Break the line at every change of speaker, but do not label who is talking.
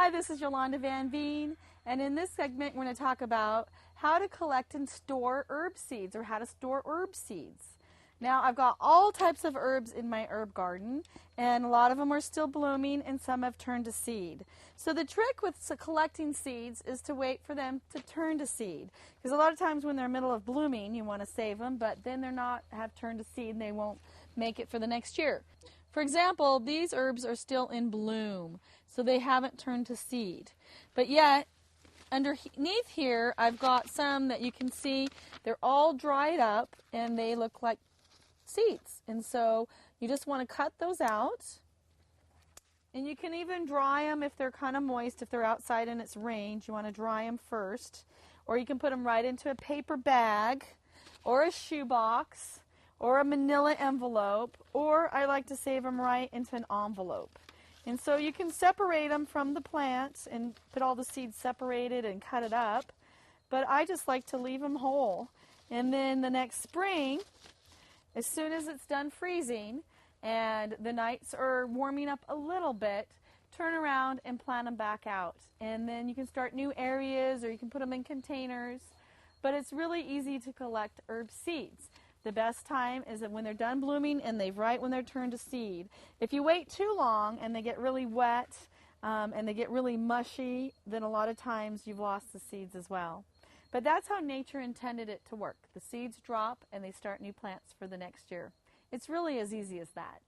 Hi, this is Yolanda Van Veen, and in this segment we're going to talk about how to collect and store herb seeds, or how to store herb seeds. Now, I've got all types of herbs in my herb garden, and a lot of them are still blooming and some have turned to seed. So the trick with collecting seeds is to wait for them to turn to seed, because a lot of times when they're in the middle of blooming you want to save them, but then they're not have turned to seed and they won't make it for the next year. For example, these herbs are still in bloom, so they haven't turned to seed. But yet, underneath here, I've got some that you can see, they're all dried up and they look like seeds. And so you just want to cut those out. And you can even dry them if they're kind of moist, if they're outside and it's rained. You want to dry them first. Or you can put them right into a paper bag or a shoebox, or a manila envelope, or I like to save them right into an envelope. And so you can separate them from the plants and put all the seeds separated and cut it up, but I just like to leave them whole. And then the next spring, as soon as it's done freezing and the nights are warming up a little bit, turn around and plant them back out. And then you can start new areas, or you can put them in containers, but it's really easy to collect herb seeds. The best time is when they're done blooming and right when they're turned to seed. If you wait too long and they get really wet and they get really mushy, then a lot of times you've lost the seeds as well. But that's how nature intended it to work. The seeds drop and they start new plants for the next year. It's really as easy as that.